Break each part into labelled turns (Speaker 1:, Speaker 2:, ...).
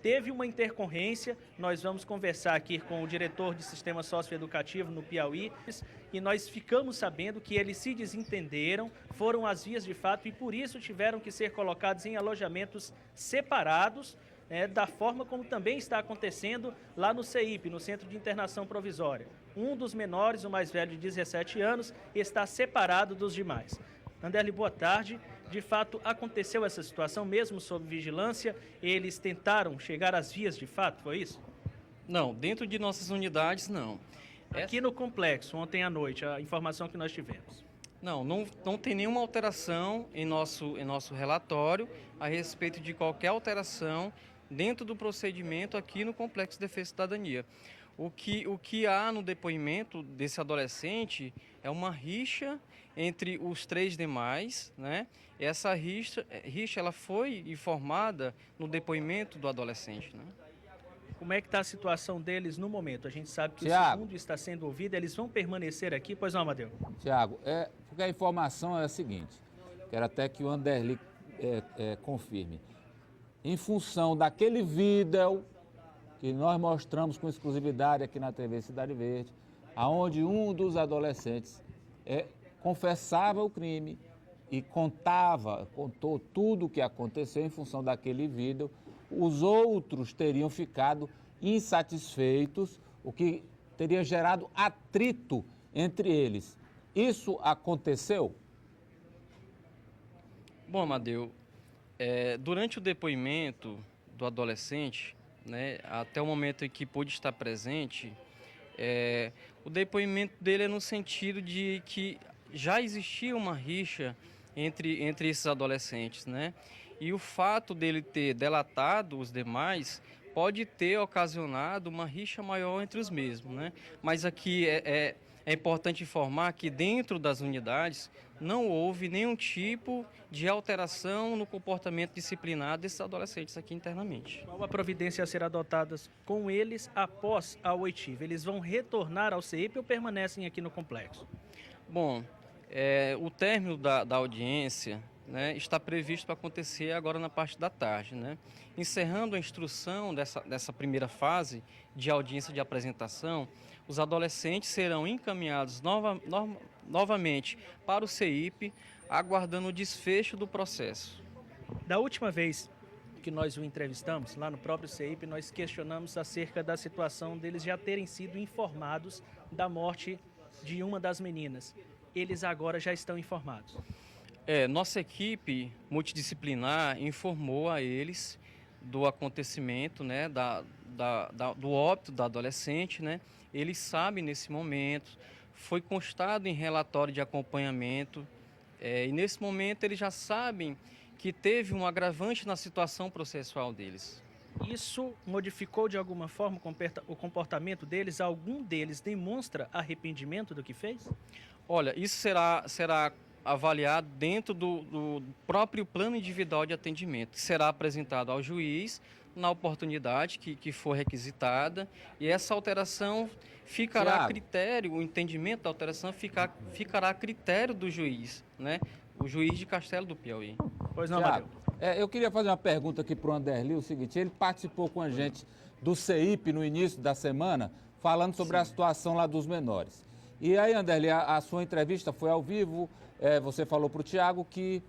Speaker 1: teve uma intercorrência. Nós vamos conversar aqui com o diretor de sistema socioeducativo no Piauí e nós ficamos sabendo que eles se desentenderam, foram às vias de fato e por isso tiveram que ser colocados em alojamentos separados, da forma como também está acontecendo lá no CEIP, no Centro de Internação Provisória. Um dos menores, o mais velho de 17 anos, está separado dos demais. Anderley, boa tarde. De fato, aconteceu essa situação, mesmo sob vigilância? Eles tentaram chegar às vias de fato, foi isso?
Speaker 2: Não, dentro de nossas unidades, não.
Speaker 1: Aqui no complexo, ontem à noite, a informação que nós tivemos.
Speaker 2: Não tem nenhuma alteração em nosso relatório a respeito de qualquer alteração dentro do procedimento aqui no Complexo de Defesa e Cidadania. O que há no depoimento desse adolescente é uma rixa entre os três demais, né? Essa rixa ela foi informada no depoimento do adolescente, né?
Speaker 1: Como é que está a situação deles no momento? A gente sabe que
Speaker 3: Tiago,
Speaker 1: o segundo está sendo ouvido, eles vão permanecer aqui, pois não, Amadeu?
Speaker 3: Tiago, porque a informação é a seguinte, quero até que o Anderley confirme. Em função daquele vídeo que nós mostramos com exclusividade aqui na TV Cidade Verde, aonde um dos adolescentes confessava o crime e contou tudo o que aconteceu em função daquele vídeo, os outros teriam ficado insatisfeitos, o que teria gerado atrito entre eles. Isso aconteceu?
Speaker 2: Bom, Amadeu, durante o depoimento do adolescente, né, até o momento em que pôde estar presente, o depoimento dele é no sentido de que já existia uma rixa entre esses adolescentes, né? E o fato dele ter delatado os demais pode ter ocasionado uma rixa maior entre os mesmos, né? Mas aqui é importante informar que dentro das unidades não houve nenhum tipo de alteração no comportamento disciplinar desses adolescentes aqui internamente.
Speaker 1: Qual a providência a ser adotada com eles após a oitiva? Eles vão retornar ao CEIP ou permanecem aqui no complexo?
Speaker 2: Bom, o término da audiência, né, está previsto para acontecer agora na parte da tarde, né? Encerrando a instrução dessa primeira fase de audiência de apresentação, os adolescentes serão encaminhados novamente para o CEIP, aguardando o desfecho do processo.
Speaker 1: Da última vez que nós o entrevistamos, lá no próprio CEIP, nós questionamos acerca da situação deles já terem sido informados da morte de uma das meninas. Eles agora já estão informados.
Speaker 2: Nossa equipe multidisciplinar informou a eles do acontecimento, né, do óbito da adolescente, né? Eles sabem nesse momento, foi constado em relatório de acompanhamento, e nesse momento eles já sabem que teve um agravante na situação processual deles.
Speaker 1: Isso modificou de alguma forma o comportamento deles? Algum deles demonstra arrependimento do que fez?
Speaker 2: Olha, isso será avaliado dentro do próprio plano individual de atendimento, que será apresentado ao juiz na oportunidade que for requisitada, e essa alteração ficará a critério, o entendimento da alteração ficará a critério do juiz, né? O juiz de Castelo do Piauí.
Speaker 1: Pois não, Amadeu.
Speaker 3: Eu queria fazer uma pergunta aqui para o Anderley, o seguinte, ele participou com a gente do CEIP no início da semana, falando sobre a situação lá dos menores. E aí, Anderley, a sua entrevista foi ao vivo, você falou para o Tiago que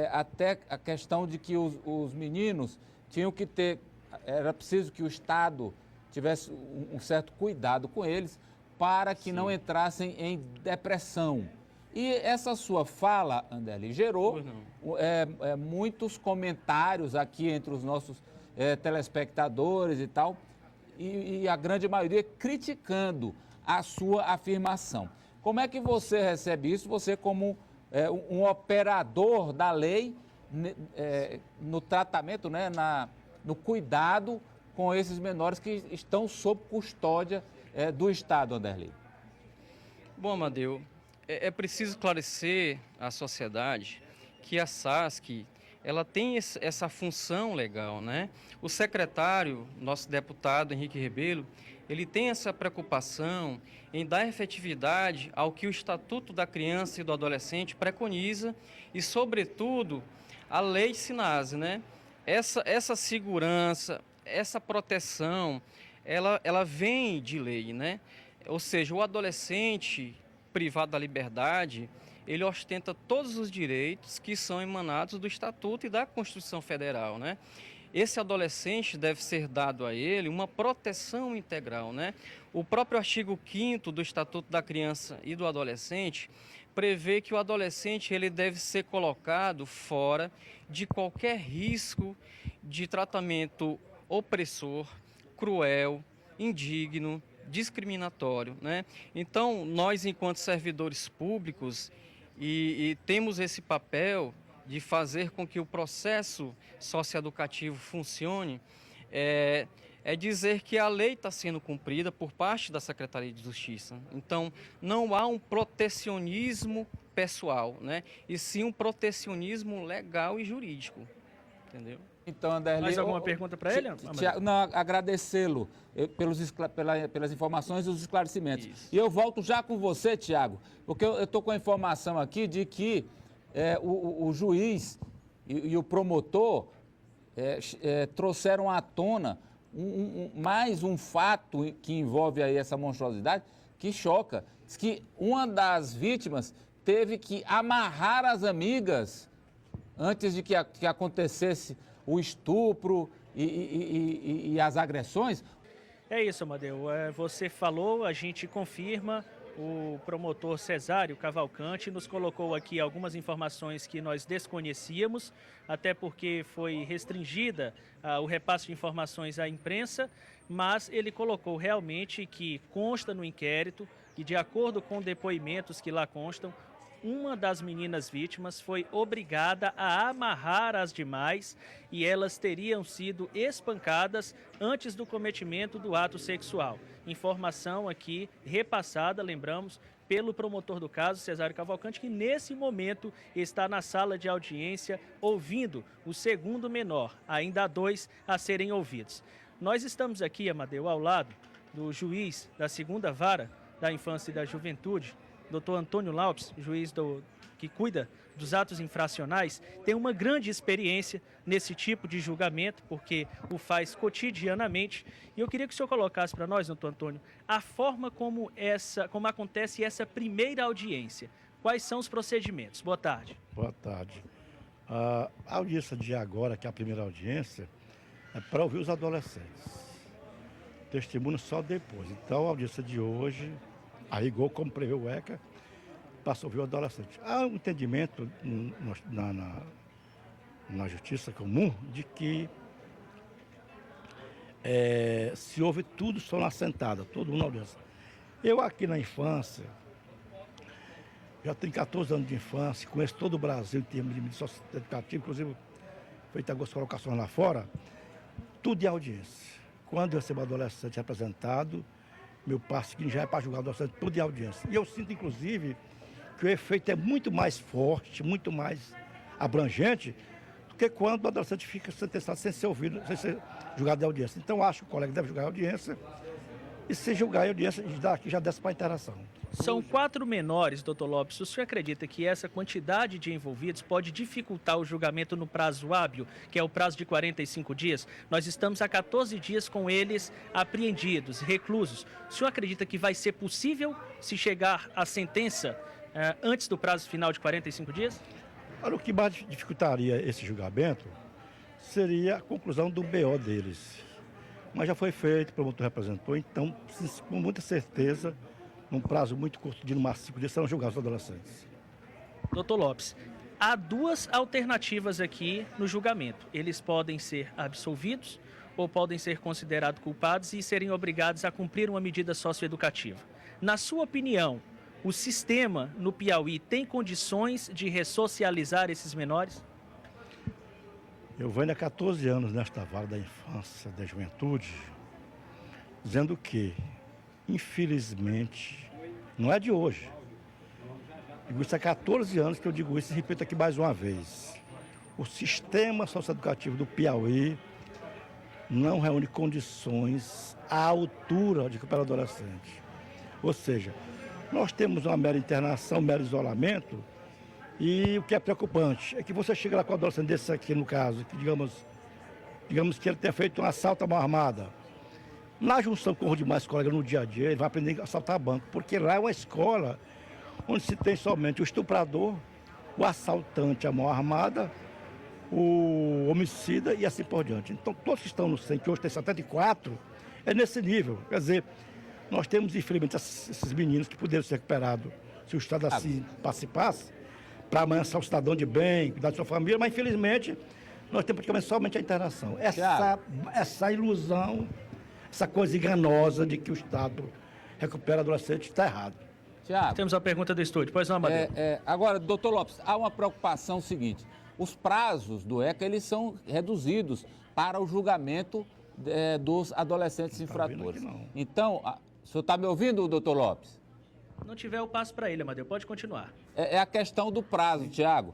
Speaker 3: até a questão de que os meninos tinham que ter, era preciso que o Estado tivesse um certo cuidado com eles para que não entrassem em depressão. E essa sua fala, Anderley, gerou muitos comentários aqui entre os nossos telespectadores e tal, e a grande maioria criticando a sua afirmação. Como é que você recebe isso, você como um operador da lei no tratamento, né, no cuidado com esses menores que estão sob custódia do Estado, Anderley?
Speaker 2: Bom, Amadeu, é preciso esclarecer à sociedade que a SASC ela tem essa função legal, né? O secretário, nosso deputado Henrique Rebelo, ele tem essa preocupação em dar efetividade ao que o Estatuto da Criança e do Adolescente preconiza e, sobretudo, a Lei SINASE, né? Essa segurança, essa proteção, ela vem de lei, né? Ou seja, o adolescente privado da liberdade, ele ostenta todos os direitos que são emanados do Estatuto e da Constituição Federal, né? Esse adolescente deve ser dado a ele uma proteção integral, né? O próprio artigo 5º do Estatuto da Criança e do Adolescente prevê que o adolescente ele deve ser colocado fora de qualquer risco de tratamento opressor, cruel, indigno, discriminatório, né? Então, nós, enquanto servidores públicos, e temos esse papel de fazer com que o processo socioeducativo funcione, é dizer que a lei está sendo cumprida por parte da Secretaria de Justiça. Então, não há um protecionismo pessoal, né? E sim um protecionismo legal e jurídico, entendeu?
Speaker 3: Então, Anderli,
Speaker 1: mais alguma pergunta para ele?
Speaker 3: Não, agradecê-lo pelas informações e os esclarecimentos.
Speaker 2: Isso.
Speaker 3: E eu volto já com você, Tiago, porque eu estou com a informação aqui de que o juiz e o promotor trouxeram à tona mais um fato que envolve aí essa monstruosidade que choca. Diz que uma das vítimas teve que amarrar as amigas antes de que acontecesse o estupro e as agressões.
Speaker 1: É isso, Amadeu. Você falou, a gente confirma. O promotor Cesário Cavalcante nos colocou aqui algumas informações que nós desconhecíamos, até porque foi restringida o repasse de informações à imprensa, mas ele colocou realmente que consta no inquérito e, de acordo com depoimentos que lá constam, uma das meninas vítimas foi obrigada a amarrar as demais e elas teriam sido espancadas antes do cometimento do ato sexual. Informação aqui repassada, lembramos, pelo promotor do caso, Cesário Cavalcante, que nesse momento está na sala de audiência ouvindo o segundo menor. Ainda há 2 a serem ouvidos. Nós estamos aqui, Amadeu, ao lado do juiz da 2ª Vara da Infância e da Juventude, Dr. Antônio Laupes, juiz que cuida dos atos infracionais, tem uma grande experiência nesse tipo de julgamento, porque o faz cotidianamente. E eu queria que o senhor colocasse para nós, doutor Antônio, a forma como acontece essa primeira audiência. Quais são os procedimentos? Boa tarde.
Speaker 4: Boa tarde. A audiência de agora, que é a primeira audiência, é para ouvir os adolescentes. Testemunho só depois. Então, a audiência de hoje, a rigor, como prevê o ECA, passa a ouvir o adolescente. Há um entendimento na justiça comum de que se ouve tudo só na sentada, todo mundo na audiência. Eu aqui na infância, já tenho 14 anos de infância, conheço todo o Brasil em termos de mídia educativa, inclusive feito algumas colocações lá fora, tudo de audiência. Quando eu recebo adolescente representado, meu passo seguinte já é para julgar o adolescente, tudo de audiência. E eu sinto, inclusive, que o efeito é muito mais forte, muito mais abrangente, do que quando o adolescente fica sentenciado sem ser ouvido, sem ser julgado de audiência. Então, acho que o colega deve julgar a audiência, e se julgar a audiência, daqui já desce para a interação.
Speaker 1: São 4 menores, doutor Lopes. O senhor acredita que essa quantidade de envolvidos pode dificultar o julgamento no prazo hábil, que é o prazo de 45 dias? Nós estamos há 14 dias com eles apreendidos, reclusos. O senhor acredita que vai ser possível se chegar à sentença antes do prazo final de 45 dias?
Speaker 4: Olha, o que mais dificultaria esse julgamento seria a conclusão do BO deles. Mas já foi feito, o promotor representou, então, com muita certeza, num prazo muito curto, de no máximo 5 dias, serão julgados os adolescentes.
Speaker 1: Doutor Lopes, há 2 alternativas aqui no julgamento. Eles podem ser absolvidos ou podem ser considerados culpados e serem obrigados a cumprir uma medida socioeducativa. Na sua opinião, o sistema no Piauí tem condições de ressocializar esses menores?
Speaker 4: Eu venho há 14 anos nesta vara da infância, da juventude, dizendo que, infelizmente, não é de hoje. Digo isso há 14 anos que eu digo isso e repito aqui mais uma vez. O sistema socioeducativo do Piauí não reúne condições à altura de recuperar o adolescente. Ou seja, nós temos uma mera internação, um mero isolamento, e o que é preocupante é que você chega lá com o adolescente desse aqui, no caso, que digamos, digamos que ele tenha feito um assalto à mão armada. Na junção com os demais colegas no dia a dia, ele vai aprender a assaltar banco, porque lá é uma escola onde se tem somente o estuprador, o assaltante à mão armada, o homicida e assim por diante. Então, todos que estão no CEM, que hoje tem 74, é nesse nível. Quer dizer, nós temos, infelizmente, esses meninos que poderiam ser recuperados se o Estado assim participasse, para amanhã ser um cidadão de bem, cuidar de sua família, mas, infelizmente, nós temos praticamente somente a internação. Essa ilusão, essa coisa enganosa de que o Estado recupera adolescente está errado.
Speaker 3: Tiago,
Speaker 1: Temos a pergunta do estúdio. Pois não, Amadeu.
Speaker 3: agora, doutor Lopes, há uma preocupação seguinte. Os prazos do ECA, eles são reduzidos para o julgamento dos adolescentes infratores. Então, o senhor está me ouvindo, doutor Lopes?
Speaker 1: Não tiver, eu passo para ele, Amadeu. Pode continuar.
Speaker 3: É a questão do prazo, Tiago.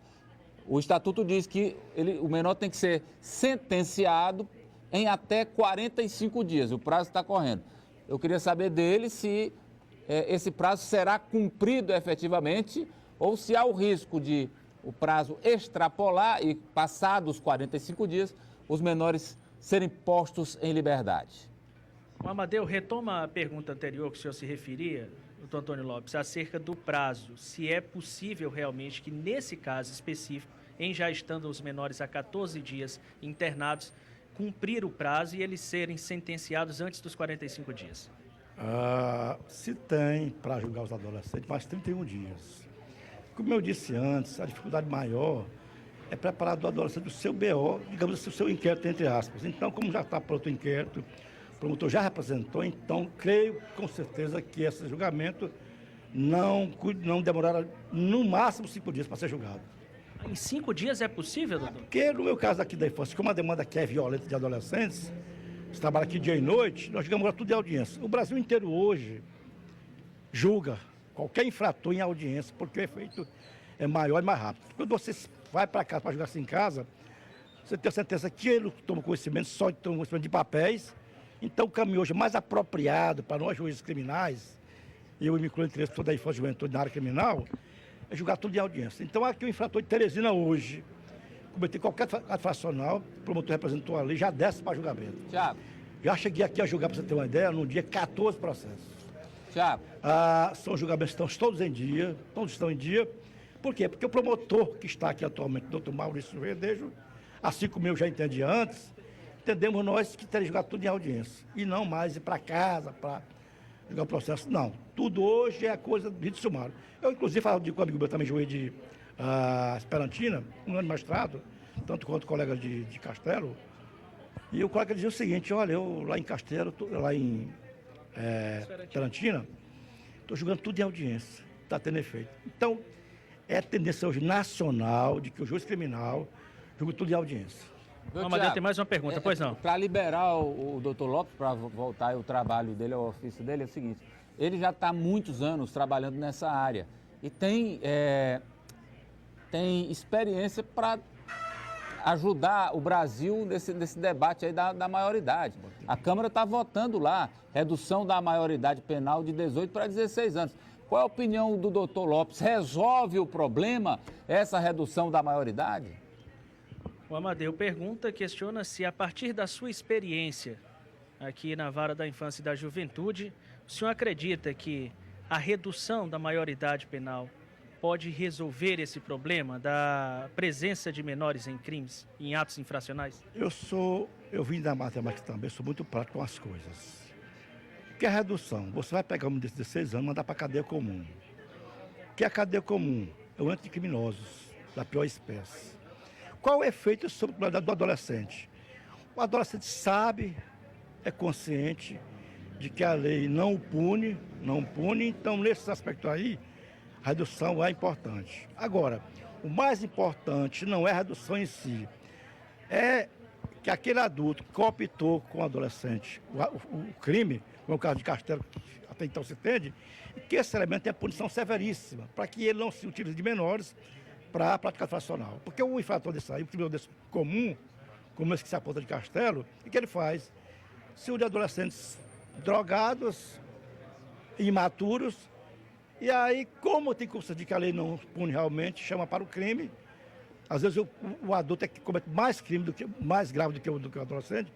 Speaker 3: O estatuto diz que o menor tem que ser sentenciado em até 45 dias. O prazo está correndo. Eu queria saber dele se esse prazo será cumprido efetivamente ou se há o risco de o prazo extrapolar e, passados os 45 dias, os menores serem postos em liberdade.
Speaker 1: O Amadeu, retoma a pergunta anterior que o senhor se referia, doutor Antônio Lopes, acerca do prazo. Se é possível realmente que, nesse caso específico, em já estando os menores há 14 dias internados, cumprir o prazo e eles serem sentenciados antes dos 45 dias?
Speaker 4: Se tem para julgar os adolescentes, mais 31 dias. Como eu disse antes, a dificuldade maior é preparar do adolescente o seu BO, digamos assim, o seu inquérito, entre aspas. Então, como já está pronto o inquérito, o promotor já representou, então creio com certeza que esse julgamento não demorará no máximo 5 dias para ser julgado.
Speaker 1: Em 5 dias é possível, doutor?
Speaker 4: Porque no meu caso aqui da infância, como a demanda aqui é violenta de adolescentes, você trabalha aqui dia e noite, nós julgamos tudo em audiência. O Brasil inteiro hoje julga qualquer infrator em audiência, porque o efeito é maior e mais rápido. Quando você vai para casa para julgar assim em casa, você tem a certeza que ele toma conhecimento, só toma conhecimento de papéis. Então, o caminho hoje mais apropriado para nós juízes criminais, e eu me incluo entre eles, toda a infância e juventude na área criminal, é julgar tudo em audiência. Então, aqui o infrator de Teresina hoje, cometer qualquer ato infracional, o promotor representou ali, já desce para julgamento.
Speaker 3: Tiago.
Speaker 4: Já cheguei aqui a julgar, para você ter uma ideia, num dia 14 processos.
Speaker 3: Tiago.
Speaker 4: São julgamentos que estão todos em dia, todos estão em dia. Por quê? Porque o promotor que está aqui atualmente, o doutor Maurício Verdejo, assim como eu já entendi antes, entendemos nós que teremos julgado tudo em audiência. E não mais ir para casa para julgar o processo. Não. Tudo hoje é coisa de rito sumário. Eu, inclusive, falo com um amigo meu também, juiz de Esperantina, um ano de mestrado, tanto quanto colega de Castelo. E o colega dizia o seguinte: olha, eu lá em Castelo, lá em Esperantina, estou julgando tudo em audiência. Está tendo efeito. Então, é a tendência hoje nacional de que o juiz criminal julga tudo em audiência.
Speaker 1: Amadeu, tem mais uma pergunta, pois não?
Speaker 3: Para liberar o doutor Lopes, para voltar o trabalho dele, ao ofício dele, é o seguinte: ele já está há muitos anos trabalhando nessa área e tem experiência para ajudar o Brasil nesse debate aí da maioridade. A Câmara está votando lá, redução da maioridade penal de 18 para 16 anos. Qual é a opinião do doutor Lopes? Resolve o problema essa redução da maioridade?
Speaker 1: O Amadeu questiona se, a partir da sua experiência aqui na Vara da Infância e da Juventude, o senhor acredita que a redução da maioridade penal pode resolver esse problema da presença de menores em crimes, em atos infracionais?
Speaker 4: Eu vim da matemática também, sou muito prático com as coisas. O que é a redução? Você vai pegar um desses 16 anos e mandar para a cadeia comum. O que é a cadeia comum? É o ente de criminosos, da pior espécie. Qual o efeito sobre a personalidade do adolescente? O adolescente sabe, é consciente de que a lei não pune, então nesse aspecto aí, a redução é importante. Agora, o mais importante não é a redução em si, é que aquele adulto que optou com o adolescente o crime, como é o caso de Castelo, que até então se entende, que esse elemento tem a punição severíssima, para que ele não se utilize de menores para a prática infracional. Porque o infrator desse aí, o criminoso desse comum, como esse que se aponta de Castelo, o que ele faz? Se o de adolescentes drogados, imaturos, e aí, como tem consciência de que a lei não pune realmente, chama para o crime, Às vezes o adulto é que comete mais crime, mais grave do que o adolescente,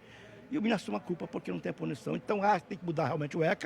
Speaker 4: e o menino assume a culpa porque não tem punição. Então, tem que mudar realmente o ECA,